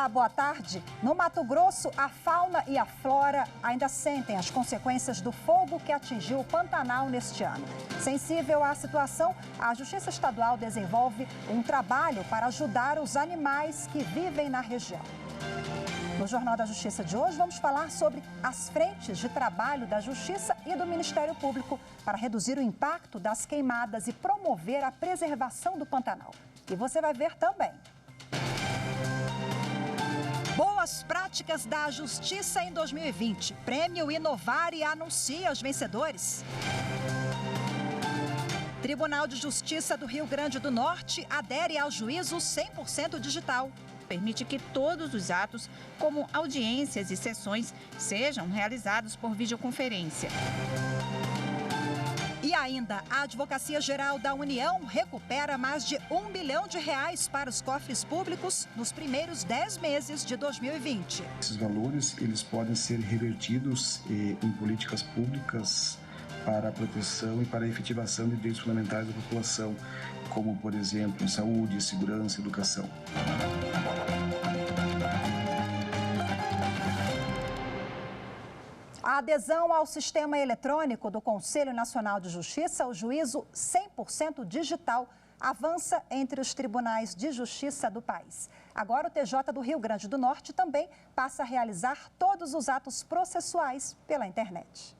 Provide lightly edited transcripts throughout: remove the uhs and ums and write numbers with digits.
Olá, boa tarde. No Mato Grosso, a fauna e a flora ainda sentem as consequências do fogo que atingiu o Pantanal neste ano. Sensível à situação, a Justiça Estadual desenvolve um trabalho para ajudar os animais que vivem na região. No Jornal da Justiça de hoje, vamos falar sobre as frentes de trabalho da Justiça e do Ministério Público para reduzir o impacto das queimadas e promover a preservação do Pantanal. E você vai ver também. Boas práticas da Justiça em 2020. Prêmio Inovare anuncia os vencedores. Tribunal de Justiça do Rio Grande do Norte adere ao juízo 100% digital. Permite que todos os atos, como audiências e sessões, sejam realizados por videoconferência. E ainda, a Advocacia Geral da União recupera mais de R$1 bilhão para os cofres públicos nos primeiros 10 meses de 2020. Esses valores eles podem ser revertidos em políticas públicas para a proteção e para a efetivação de direitos fundamentais da população, como, por exemplo, saúde, segurança, educação. A adesão ao sistema eletrônico do Conselho Nacional de Justiça, o juízo 100% digital, avança entre os tribunais de justiça do país. Agora, o TJ do Rio Grande do Norte também passa a realizar todos os atos processuais pela internet.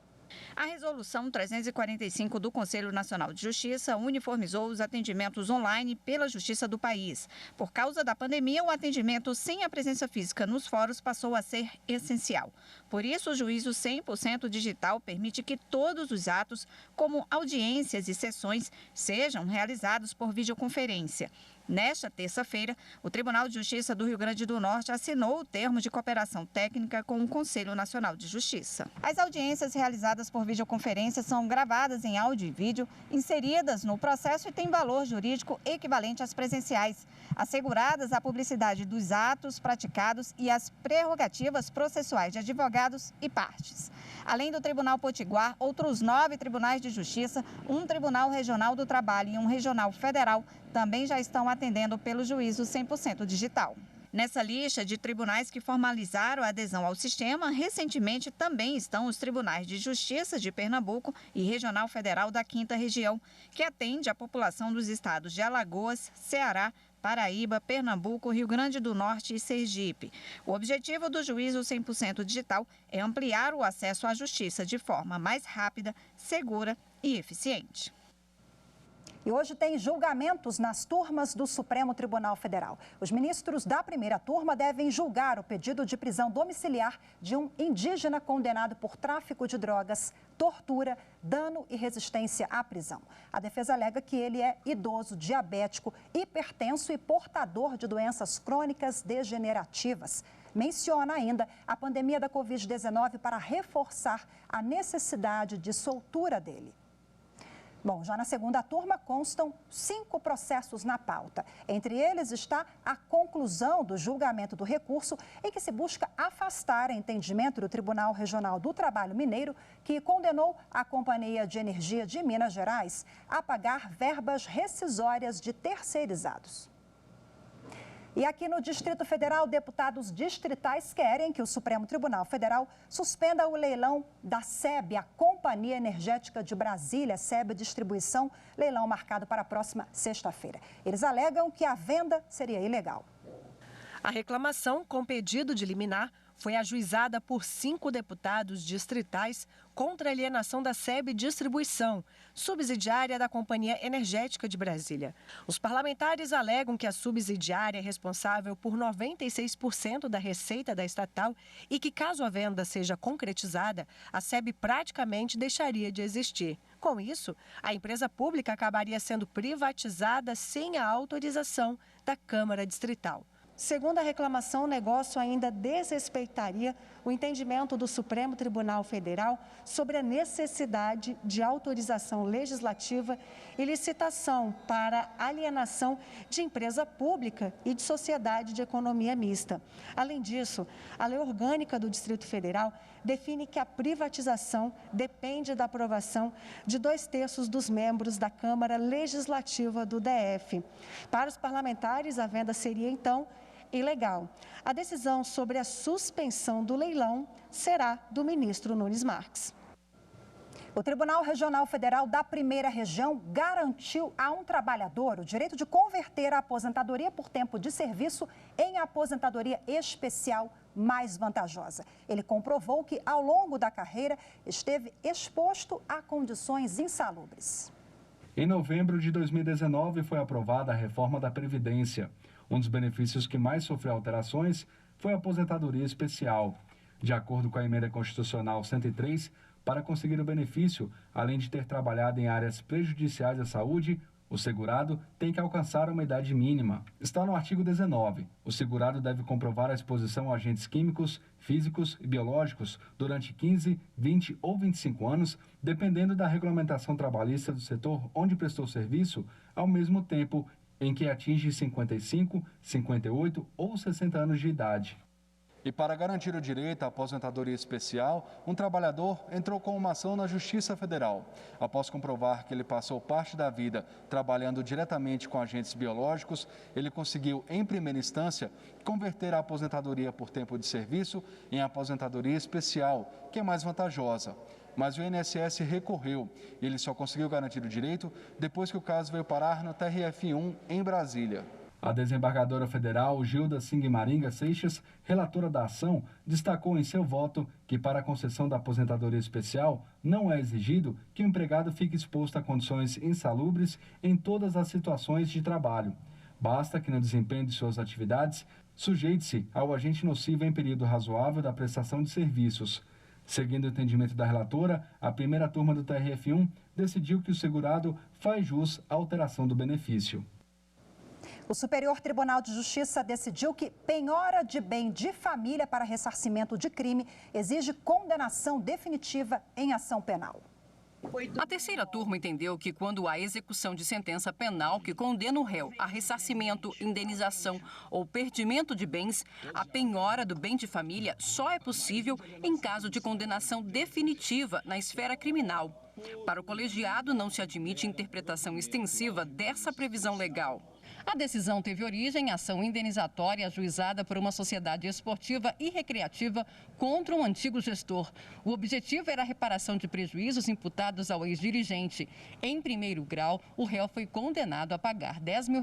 A Resolução 345 do Conselho Nacional de Justiça uniformizou os atendimentos online pela Justiça do país. Por causa da pandemia, o atendimento sem a presença física nos fóruns passou a ser essencial. Por isso, o juízo 100% digital permite que todos os atos, como audiências e sessões, sejam realizados por videoconferência. Nesta terça-feira, o Tribunal de Justiça do Rio Grande do Norte assinou o termo de cooperação técnica com o Conselho Nacional de Justiça. As audiências realizadas por videoconferência são gravadas em áudio e vídeo, inseridas no processo e têm valor jurídico equivalente às presenciais, asseguradas a publicidade dos atos praticados e as prerrogativas processuais de advogados e partes. Além do Tribunal Potiguar, outros 9 tribunais de justiça, um Tribunal Regional do Trabalho e um Regional Federal também já estão atendendo pelo juízo 100% digital. Nessa lista de tribunais que formalizaram a adesão ao sistema, recentemente também estão os tribunais de justiça de Pernambuco e Regional Federal da 5ª Região, que atende a população dos estados de Alagoas, Ceará, Paraíba, Pernambuco, Rio Grande do Norte e Sergipe. O objetivo do juízo 100% digital é ampliar o acesso à justiça de forma mais rápida, segura e eficiente. E hoje tem julgamentos nas turmas do Supremo Tribunal Federal. Os ministros da primeira turma devem julgar o pedido de prisão domiciliar de um indígena condenado por tráfico de drogas, tortura, dano e resistência à prisão. A defesa alega que ele é idoso, diabético, hipertenso e portador de doenças crônicas degenerativas. Menciona ainda a pandemia da Covid-19 para reforçar a necessidade de soltura dele. Bom, já na segunda turma constam 5 processos na pauta. Entre eles está a conclusão do julgamento do recurso em que se busca afastar entendimento do Tribunal Regional do Trabalho Mineiro, que condenou a Companhia de Energia de Minas Gerais a pagar verbas rescisórias de terceirizados. E aqui no Distrito Federal, deputados distritais querem que o Supremo Tribunal Federal suspenda o leilão da SEB, a Companhia Energética de Brasília, SEB Distribuição, leilão marcado para a próxima sexta-feira. Eles alegam que a venda seria ilegal. A reclamação com pedido de liminar foi ajuizada por 5 deputados distritais contra a alienação da SEB Distribuição, subsidiária da Companhia Energética de Brasília. Os parlamentares alegam que a subsidiária é responsável por 96% da receita da estatal e que, caso a venda seja concretizada, a SEB praticamente deixaria de existir. Com isso, a empresa pública acabaria sendo privatizada sem a autorização da Câmara Distrital. Segundo a reclamação, o negócio ainda desrespeitaria o entendimento do Supremo Tribunal Federal sobre a necessidade de autorização legislativa e licitação para alienação de empresa pública e de sociedade de economia mista. Além disso, a Lei Orgânica do Distrito Federal define que a privatização depende da aprovação de 2/3 dos membros da Câmara Legislativa do DF. Para os parlamentares, a venda seria, então, ilegal. A decisão sobre a suspensão do leilão será do ministro Nunes Marques. O Tribunal Regional Federal da Primeira Região garantiu a um trabalhador o direito de converter a aposentadoria por tempo de serviço em aposentadoria especial mais vantajosa. Ele comprovou que, ao longo da carreira, esteve exposto a condições insalubres. Em novembro de 2019, foi aprovada a reforma da Previdência. Um dos benefícios que mais sofreu alterações foi a aposentadoria especial. De acordo com a Emenda Constitucional 103, para conseguir o benefício, além de ter trabalhado em áreas prejudiciais à saúde, o segurado tem que alcançar uma idade mínima. Está no artigo 19. O segurado deve comprovar a exposição a agentes químicos, físicos e biológicos durante 15, 20 ou 25 anos, dependendo da regulamentação trabalhista do setor onde prestou serviço, ao mesmo tempo em que atinge 55, 58 ou 60 anos de idade. E para garantir o direito à aposentadoria especial, um trabalhador entrou com uma ação na Justiça Federal. Após comprovar que ele passou parte da vida trabalhando diretamente com agentes biológicos, ele conseguiu, em primeira instância, converter a aposentadoria por tempo de serviço em aposentadoria especial, que é mais vantajosa. Mas o INSS recorreu e ele só conseguiu garantir o direito depois que o caso veio parar no TRF1 em Brasília. A desembargadora federal Gilda Singmaringa Seixas, relatora da ação, destacou em seu voto que para a concessão da aposentadoria especial não é exigido que o empregado fique exposto a condições insalubres em todas as situações de trabalho. Basta que no desempenho de suas atividades sujeite-se ao agente nocivo em período razoável da prestação de serviços. Seguindo o entendimento da relatora, a primeira turma do TRF1 decidiu que o segurado faz jus à alteração do benefício. O Superior Tribunal de Justiça decidiu que penhora de bem de família para ressarcimento de crime exige condenação definitiva em ação penal. A terceira turma entendeu que quando há execução de sentença penal que condena o réu a ressarcimento, indenização ou perdimento de bens, a penhora do bem de família só é possível em caso de condenação definitiva na esfera criminal. Para o colegiado, não se admite interpretação extensiva dessa previsão legal. A decisão teve origem em ação indenizatória ajuizada por uma sociedade esportiva e recreativa contra um antigo gestor. O objetivo era a reparação de prejuízos imputados ao ex-dirigente. Em primeiro grau, o réu foi condenado a pagar R$10 mil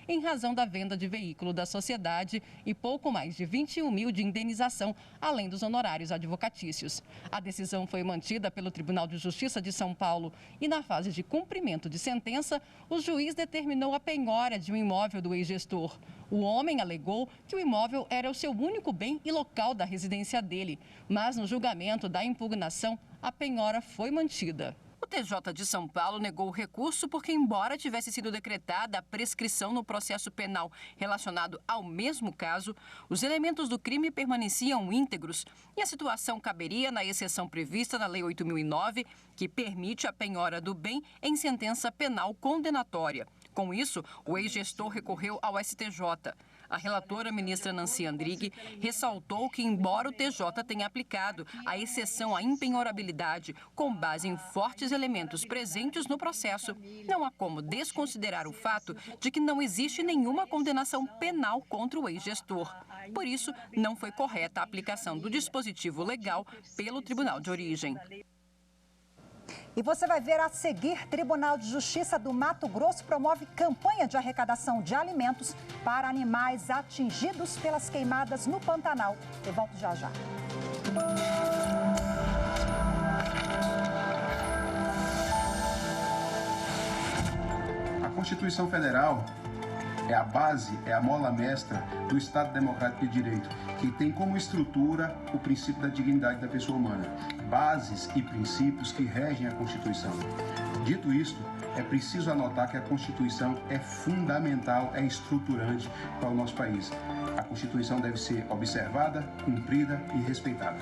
em razão da venda de veículo da sociedade e pouco mais de 21 mil de indenização, além dos honorários advocatícios. A decisão foi mantida pelo Tribunal de Justiça de São Paulo e, na fase de cumprimento de sentença, o juiz determinou a penhora de um imóvel do ex-gestor. O homem alegou que o imóvel era o seu único bem e local da residência dele, mas no julgamento da impugnação, a penhora foi mantida. O TJ de São Paulo negou o recurso porque, embora tivesse sido decretada a prescrição no processo penal relacionado ao mesmo caso, os elementos do crime permaneciam íntegros e a situação caberia na exceção prevista na Lei 8.009, que permite a penhora do bem em sentença penal condenatória. Com isso, o ex-gestor recorreu ao STJ. A relatora, ministra Nancy Andrighi, ressaltou que, embora o TJ tenha aplicado a exceção à impenhorabilidade com base em fortes elementos presentes no processo, não há como desconsiderar o fato de que não existe nenhuma condenação penal contra o ex-gestor. Por isso, não foi correta a aplicação do dispositivo legal pelo Tribunal de Origem. E você vai ver a seguir, Tribunal de Justiça do Mato Grosso promove campanha de arrecadação de alimentos para animais atingidos pelas queimadas no Pantanal. Eu volto já já. A Constituição Federal é a base, é a mola mestra do Estado Democrático de Direito, que tem como estrutura o princípio da dignidade da pessoa humana, bases e princípios que regem a Constituição. Dito isto, é preciso anotar que a Constituição é fundamental, é estruturante para o nosso país. A Constituição deve ser observada, cumprida e respeitada.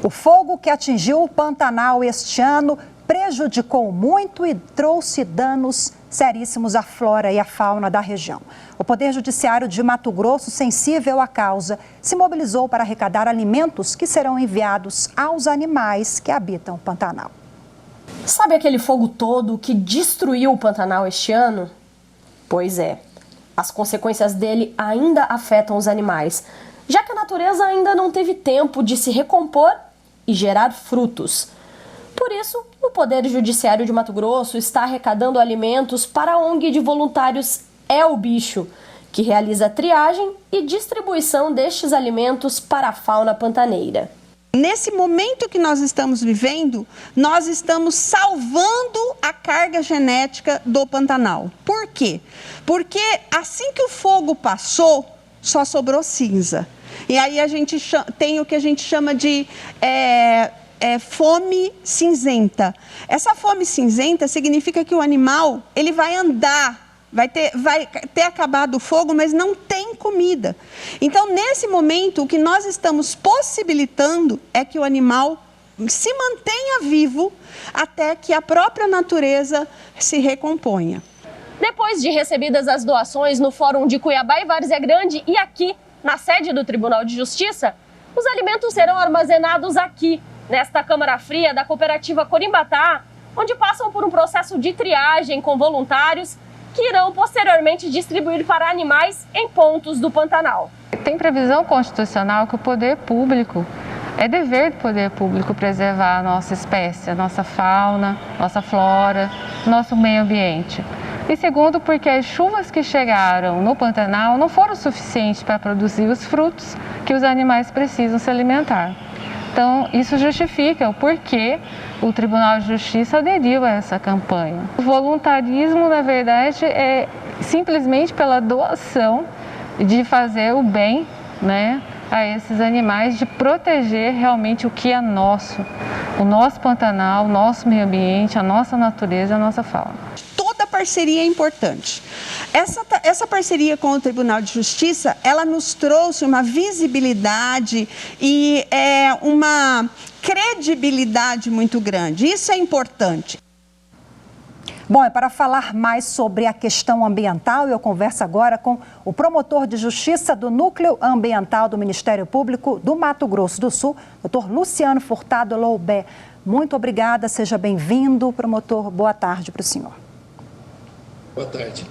O fogo que atingiu o Pantanal este ano prejudicou muito e trouxe danos seríssimos à flora e à fauna da região. O Poder Judiciário de Mato Grosso, sensível à causa, se mobilizou para arrecadar alimentos que serão enviados aos animais que habitam o Pantanal. Sabe aquele fogo todo que destruiu o Pantanal este ano? Pois é, as consequências dele ainda afetam os animais, já que a natureza ainda não teve tempo de se recompor e gerar frutos. Por isso, o Poder Judiciário de Mato Grosso está arrecadando alimentos para a ONG de voluntários É o Bicho, que realiza triagem e distribuição destes alimentos para a fauna pantaneira. Nesse momento que nós estamos vivendo, nós estamos salvando a carga genética do Pantanal. Por quê? Porque assim que o fogo passou, só sobrou cinza. E aí a gente tem o que a gente chama de fome cinzenta. Essa fome cinzenta significa que o animal ele vai andar, vai ter acabado o fogo, mas não tem comida. Então, nesse momento, o que nós estamos possibilitando é que o animal se mantenha vivo até que a própria natureza se recomponha. Depois de recebidas as doações no Fórum de Cuiabá e Várzea Grande e aqui, na sede do Tribunal de Justiça, os alimentos serão armazenados aqui, nesta câmara fria da cooperativa Corimbatá, onde passam por um processo de triagem com voluntários que irão posteriormente distribuir para animais em pontos do Pantanal. Tem previsão constitucional que o poder público, é dever do poder público preservar a nossa espécie, a nossa fauna, nossa flora, nosso meio ambiente. E segundo, porque as chuvas que chegaram no Pantanal não foram suficientes para produzir os frutos que os animais precisam se alimentar. Então, isso justifica o porquê o Tribunal de Justiça aderiu a essa campanha. O voluntarismo, na verdade, é simplesmente pela doação de fazer o bem, né, a esses animais, de proteger realmente o que é nosso, o nosso Pantanal, o nosso meio ambiente, a nossa natureza, a nossa fauna. Toda parceria é importante. Essa parceria com o Tribunal de Justiça, ela nos trouxe uma visibilidade e uma credibilidade muito grande. Isso é importante. Bom, e para falar mais sobre a questão ambiental, eu converso agora com o promotor de Justiça do Núcleo Ambiental do Ministério Público do Mato Grosso do Sul, Dr. Luciano Furtado Loubé. Muito obrigada, seja bem-vindo, promotor. Boa tarde para o senhor. Boa tarde.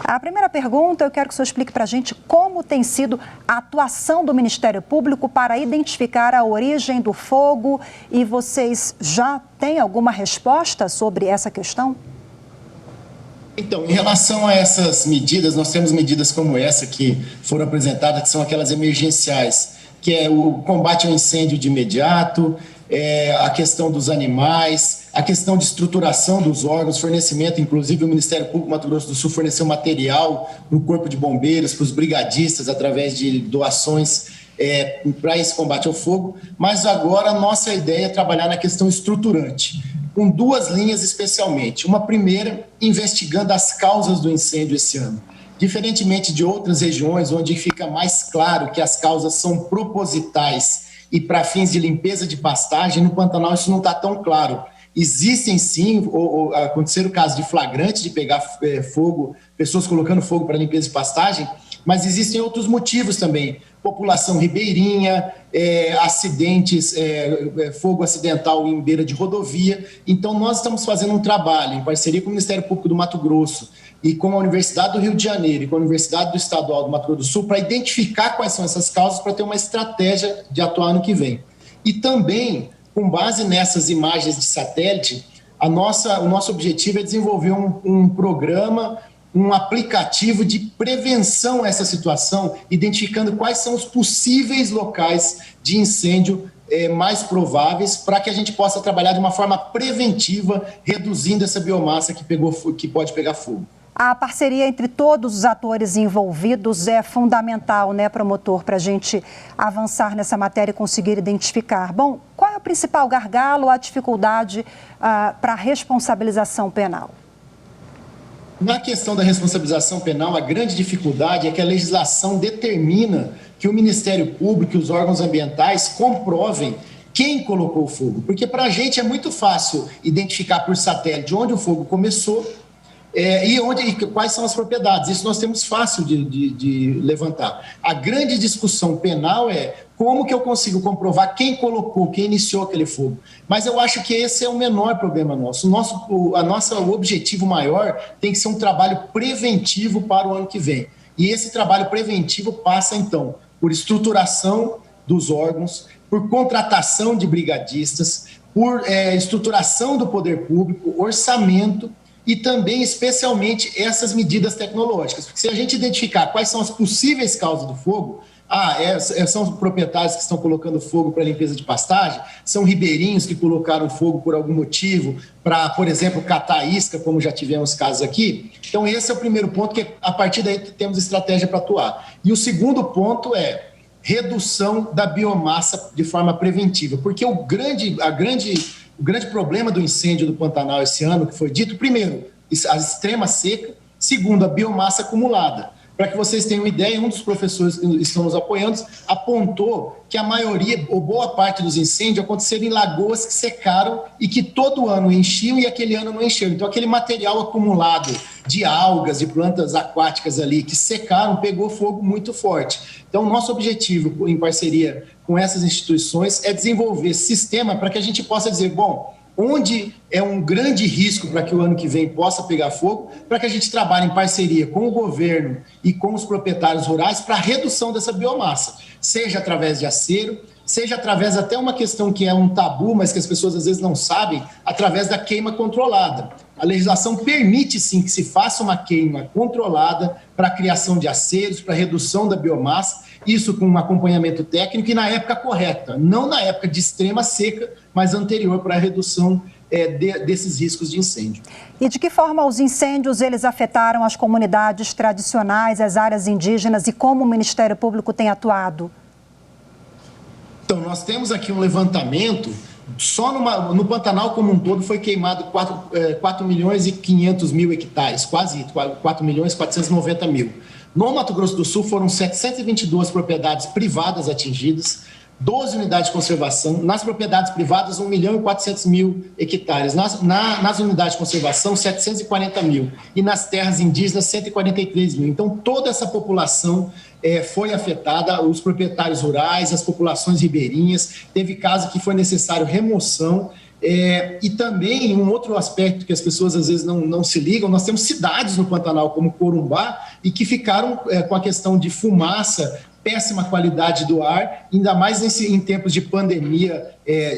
A primeira pergunta, eu quero que o senhor explique para a gente como tem sido a atuação do Ministério Público para identificar a origem do fogo e vocês já têm alguma resposta sobre essa questão? Então, em relação a essas medidas, nós temos medidas como essa que foram apresentadas, que são aquelas emergenciais, que é o combate ao incêndio de imediato, a questão dos animais, a questão de estruturação dos órgãos, fornecimento, inclusive o Ministério Público do Mato Grosso do Sul forneceu material no Corpo de Bombeiros, para os brigadistas, através de doações para esse combate ao fogo. Mas agora a nossa ideia é trabalhar na questão estruturante, com duas linhas especialmente. Uma primeira, investigando as causas do incêndio esse ano. Diferentemente de outras regiões, onde fica mais claro que as causas são propositais e para fins de limpeza de pastagem, no Pantanal isso não está tão claro. Existem sim, aconteceram casos de flagrante de pegar fogo, pessoas colocando fogo para limpeza de pastagem, mas existem outros motivos também. População ribeirinha, acidentes, fogo acidental em beira de rodovia. Então, nós estamos fazendo um trabalho em parceria com o Ministério Público do Mato Grosso e com a Universidade do Rio de Janeiro e com a Universidade do Estadual do Mato Grosso do Sul para identificar quais são essas causas para ter uma estratégia de atuar ano que vem. E também, com base nessas imagens de satélite, o nosso objetivo é desenvolver um programa, um aplicativo de prevenção a essa situação, identificando quais são os possíveis locais de incêndio mais prováveis para que a gente possa trabalhar de uma forma preventiva, reduzindo essa biomassa que pode pegar fogo. A parceria entre todos os atores envolvidos é fundamental, né, promotor, para a gente avançar nessa matéria e conseguir identificar. Bom, qual é o principal gargalo, a dificuldade para a responsabilização penal? Na questão da responsabilização penal, a grande dificuldade é que a legislação determina que o Ministério Público e os órgãos ambientais comprovem quem colocou o fogo. Porque para a gente é muito fácil identificar por satélite onde o fogo começou e quais são as propriedades. Isso nós temos fácil de levantar. A grande discussão penal é como que eu consigo comprovar quem colocou, quem iniciou aquele fogo. Mas eu acho que esse é o menor problema nosso. O objetivo maior tem que ser um trabalho preventivo para o ano que vem. E esse trabalho preventivo passa, então, por estruturação dos órgãos, por contratação de brigadistas, por estruturação do poder público, orçamento e também, especialmente, essas medidas tecnológicas. Porque se a gente identificar quais são as possíveis causas do fogo, são proprietários que estão colocando fogo para limpeza de pastagem, são ribeirinhos que colocaram fogo por algum motivo, para, por exemplo, catar isca, como já tivemos casos aqui. Então, esse é o primeiro ponto, que a partir daí temos estratégia para atuar. E o segundo ponto é redução da biomassa de forma preventiva, porque o grande problema do incêndio do Pantanal esse ano, que foi dito, primeiro, a extrema seca, segundo, a biomassa acumulada. Para que vocês tenham uma ideia, um dos professores que estão nos apoiando apontou que a maioria, ou boa parte dos incêndios aconteceram em lagoas que secaram e que todo ano enchiam e aquele ano não encheu. Então, aquele material acumulado de algas, de plantas aquáticas ali que secaram, pegou fogo muito forte. Então, nosso objetivo, em parceria com essas instituições, é desenvolver esse sistema para que a gente possa dizer, bom, onde é um grande risco para que o ano que vem possa pegar fogo, para que a gente trabalhe em parceria com o governo e com os proprietários rurais para a redução dessa biomassa, seja através de acero, seja através até uma questão que é um tabu, mas que as pessoas às vezes não sabem, através da queima controlada. A legislação permite sim que se faça uma queima controlada para a criação de aceros, para a redução da biomassa, isso com um acompanhamento técnico e na época correta, não na época de extrema seca, mas anterior para a redução desses riscos de incêndio. E de que forma os incêndios eles afetaram as comunidades tradicionais, as áreas indígenas e como o Ministério Público tem atuado? Então, nós temos aqui um levantamento, só no Pantanal como um todo foi queimado 4 milhões e 500 mil hectares, quase 4 milhões e 490 mil. No Mato Grosso do Sul foram 722 propriedades privadas atingidas, 12 unidades de conservação. Nas propriedades privadas, 1 milhão e 400 mil hectares. Nas unidades de conservação, 740 mil. E nas terras indígenas, 143 mil. Então, toda essa população foi afetada, os proprietários rurais, as populações ribeirinhas. Teve caso que foi necessário remoção. E também, um outro aspecto que as pessoas às vezes não se ligam, nós temos cidades no Pantanal, como Corumbá, e que ficaram com a questão de fumaça, péssima qualidade do ar, ainda mais em tempos de pandemia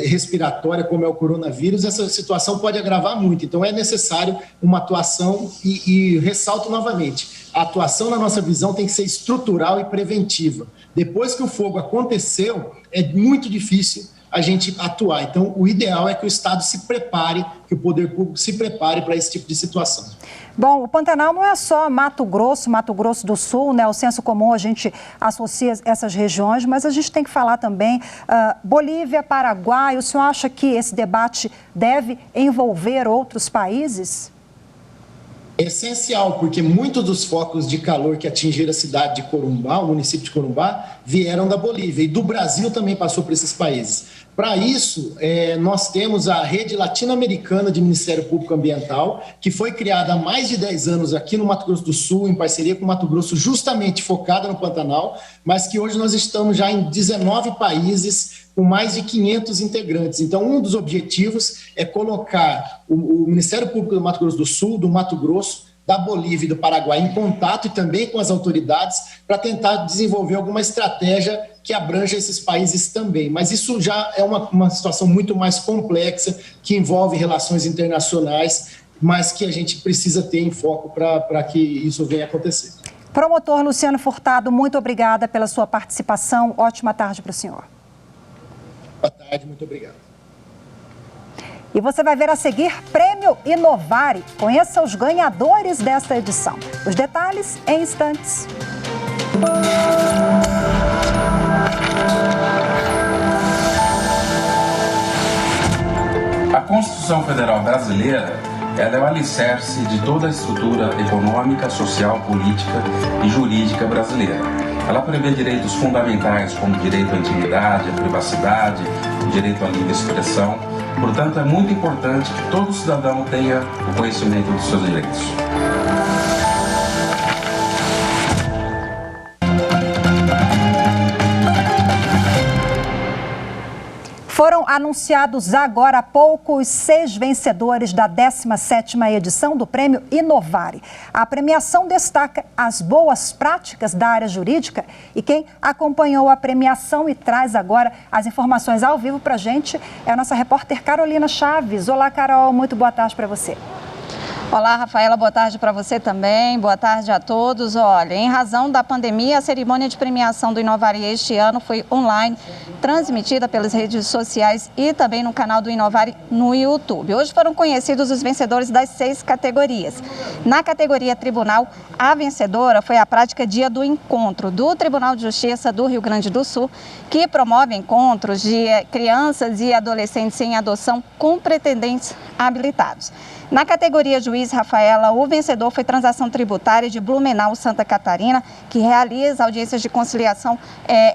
respiratória, como é o coronavírus, essa situação pode agravar muito. Então, é necessário uma atuação e ressalto novamente, a atuação, na nossa visão, tem que ser estrutural e preventiva. Depois que o fogo aconteceu, é muito difícil a gente atuar. Então, o ideal é que o Estado se prepare, que o poder público se prepare para esse tipo de situação. Bom, o Pantanal não é só Mato Grosso do Sul, né? O senso comum a gente associa essas regiões, mas a gente tem que falar também Bolívia, Paraguai. O senhor acha que esse debate deve envolver outros países? É essencial, porque muitos dos focos de calor que atingiram a cidade de Corumbá, o município de Corumbá, vieram da Bolívia e do Brasil também passou por esses países. Para isso, nós temos a Rede Latino-Americana de Ministério Público Ambiental, que foi criada há mais de 10 anos aqui no Mato Grosso do Sul, em parceria com o Mato Grosso, justamente focada no Pantanal, mas que hoje nós estamos já em 19 países, com mais de 500 integrantes. Então, um dos objetivos é colocar o Ministério Público do Mato Grosso do Sul, do Mato Grosso, da Bolívia e do Paraguai em contato e também com as autoridades para tentar desenvolver alguma estratégia que abranja esses países também. Mas isso já é uma situação muito mais complexa, que envolve relações internacionais, mas que a gente precisa ter em foco para que isso venha a acontecer. Promotor Luciano Furtado, muito obrigada pela sua participação. Ótima tarde para o senhor. Boa tarde, muito obrigado. E você vai ver a seguir Prêmio Inovare. Conheça os ganhadores desta edição. Os detalhes em instantes. A Constituição Federal Brasileira ela é o alicerce de toda a estrutura econômica, social, política e jurídica brasileira. Ela prevê direitos fundamentais como direito à intimidade, à privacidade, direito à livre expressão. Portanto, é muito importante que todo cidadão tenha o conhecimento dos seus direitos. Foram anunciados agora há pouco os 6 vencedores da 17ª edição do Prêmio Inovare. A premiação destaca as boas práticas da área jurídica e quem acompanhou a premiação e traz agora as informações ao vivo para a gente é a nossa repórter Carolina Chaves. Olá, Carol, muito boa tarde para você. Olá, Rafaela, boa tarde para você também, boa tarde a todos. Olha, em razão da pandemia, a cerimônia de premiação do Inovare este ano foi online, transmitida pelas redes sociais e também no canal do Inovare no YouTube. Hoje foram conhecidos os vencedores das 6 categorias. Na categoria Tribunal, a vencedora foi a prática Dia do Encontro, do Tribunal de Justiça do Rio Grande do Sul, que promove encontros de crianças e adolescentes em adoção com pretendentes habilitados. Na categoria Juiz, Rafaela, o vencedor foi Transação Tributária de Blumenau, Santa Catarina, que realiza audiências de conciliação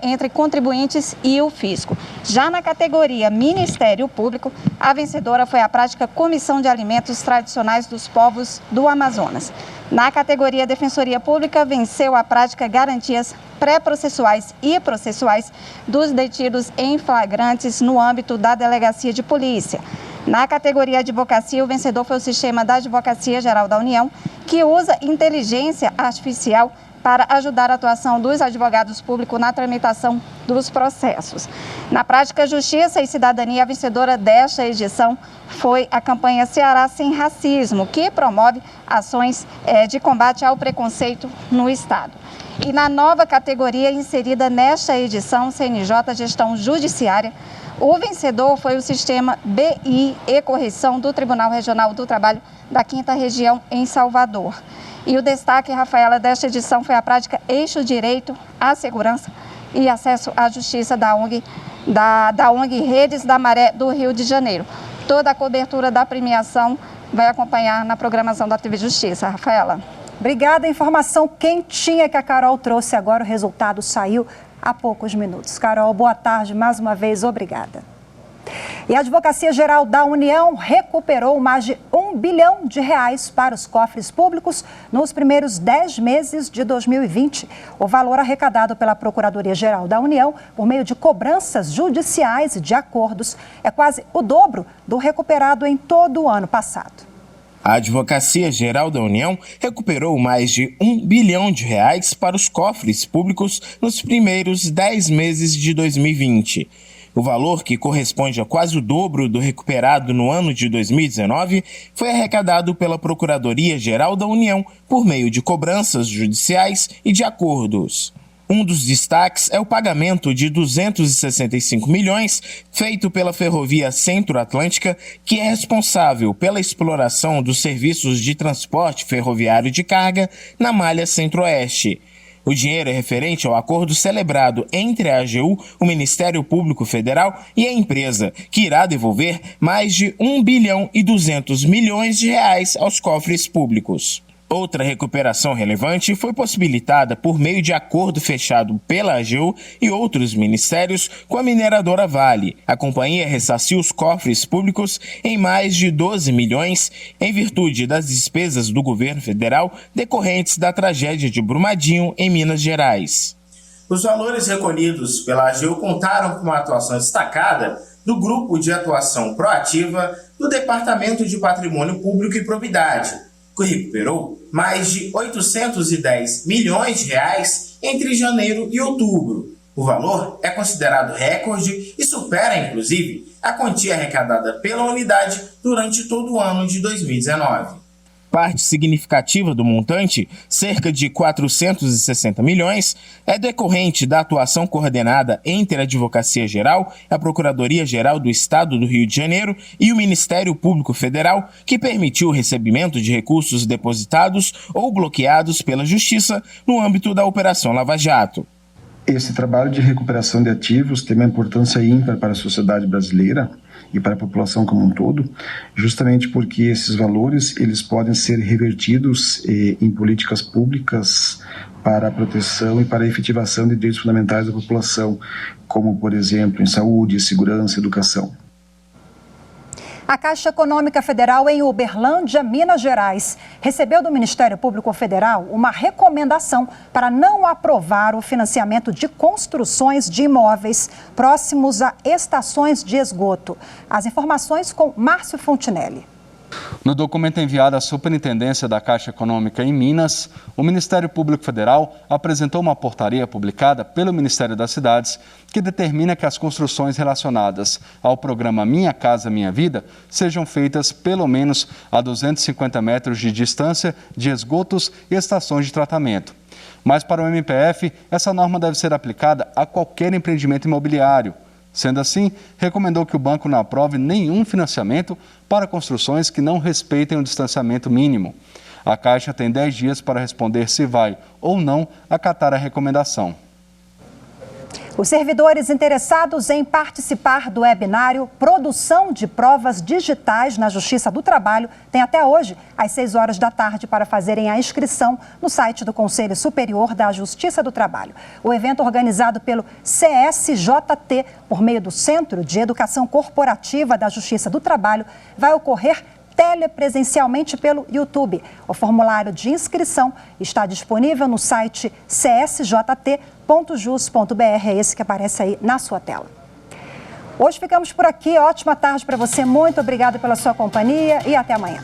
entre contribuintes e o fisco. Já na categoria Ministério Público, a vencedora foi a prática Comissão de Alimentos Tradicionais dos Povos do Amazonas. Na categoria Defensoria Pública, venceu a prática Garantias Pré-Processuais e Processuais dos detidos em flagrantes no âmbito da Delegacia de Polícia. Na categoria Advocacia, o vencedor foi o Sistema da Advocacia Geral da União, que usa inteligência artificial para ajudar a atuação dos advogados públicos na tramitação dos processos. Na prática Justiça e Cidadania, a vencedora desta edição foi a campanha Ceará Sem Racismo, que promove ações de combate ao preconceito no Estado. E na nova categoria inserida nesta edição, CNJ Gestão Judiciária, o vencedor foi o Sistema BI e Correção do Tribunal Regional do Trabalho da 5ª Região em Salvador. E o destaque, Rafaela, desta edição foi a prática Eixo Direito à Segurança e Acesso à Justiça da ONG Redes da Maré do Rio de Janeiro. Toda a cobertura da premiação vai acompanhar na programação da TV Justiça. Rafaela. Obrigada, informação quentinha que a Carol trouxe agora, o resultado saiu há poucos minutos. Carol, boa tarde, mais uma vez, obrigada. E a Advocacia Geral da União recuperou mais de R$1 bilhão para os cofres públicos nos primeiros 10 meses de 2020. O valor arrecadado pela Procuradoria-Geral da União, por meio de cobranças judiciais e de acordos, é quase o dobro do recuperado em todo o ano passado. A Advocacia Geral da União recuperou mais de R$1 bilhão para os cofres públicos nos primeiros 10 meses de 2020. O valor, que corresponde a quase o dobro do recuperado no ano de 2019, foi arrecadado pela Procuradoria-Geral da União por meio de cobranças judiciais e de acordos. Um dos destaques é o pagamento de 265 milhões feito pela Ferrovia Centro-Atlântica, que é responsável pela exploração dos serviços de transporte ferroviário de carga na malha Centro-Oeste. O dinheiro é referente ao acordo celebrado entre a AGU, o Ministério Público Federal e a empresa, que irá devolver mais de R$1 bilhão e 200 milhões aos cofres públicos. Outra recuperação relevante foi possibilitada por meio de acordo fechado pela AGU e outros ministérios com a mineradora Vale. A companhia ressarciu os cofres públicos em mais de 12 milhões em virtude das despesas do governo federal decorrentes da tragédia de Brumadinho, em Minas Gerais. Os valores recolhidos pela AGU contaram com uma atuação destacada do Grupo de Atuação Proativa do Departamento de Patrimônio Público e Probidade, que recuperou mais de 810 milhões de reais entre janeiro e outubro. O valor é considerado recorde e supera, inclusive, a quantia arrecadada pela unidade durante todo o ano de 2019. Parte significativa do montante, cerca de 460 milhões, é decorrente da atuação coordenada entre a Advocacia Geral, a Procuradoria-Geral do Estado do Rio de Janeiro e o Ministério Público Federal, que permitiu o recebimento de recursos depositados ou bloqueados pela Justiça no âmbito da Operação Lava Jato. Esse trabalho de recuperação de ativos tem uma importância ímpar para a sociedade brasileira e para a população como um todo, justamente porque esses valores eles podem ser revertidos em políticas públicas para a proteção e para a efetivação de direitos fundamentais da população, como, por exemplo, em saúde, segurança, educação. A Caixa Econômica Federal em Uberlândia, Minas Gerais, recebeu do Ministério Público Federal uma recomendação para não aprovar o financiamento de construções de imóveis próximos a estações de esgoto. As informações com Márcio Fontinelli. No documento enviado à Superintendência da Caixa Econômica em Minas, o Ministério Público Federal apresentou uma portaria publicada pelo Ministério das Cidades que determina que as construções relacionadas ao programa Minha Casa Minha Vida sejam feitas pelo menos a 250 metros de distância de esgotos e estações de tratamento. Mas para o MPF, essa norma deve ser aplicada a qualquer empreendimento imobiliário. Sendo assim, recomendou que o banco não aprove nenhum financiamento para construções que não respeitem o distanciamento mínimo. A Caixa tem 10 dias para responder se vai ou não acatar a recomendação. Os servidores interessados em participar do webinário Produção de Provas Digitais na Justiça do Trabalho têm até hoje, às 6 horas da tarde, para fazerem a inscrição no site do Conselho Superior da Justiça do Trabalho. O evento, organizado pelo CSJT, por meio do Centro de Educação Corporativa da Justiça do Trabalho, vai ocorrer telepresencialmente pelo YouTube. O formulário de inscrição está disponível no site csjt.jus.br, é esse que aparece aí na sua tela. Hoje ficamos por aqui, ótima tarde para você, muito obrigada pela sua companhia e até amanhã.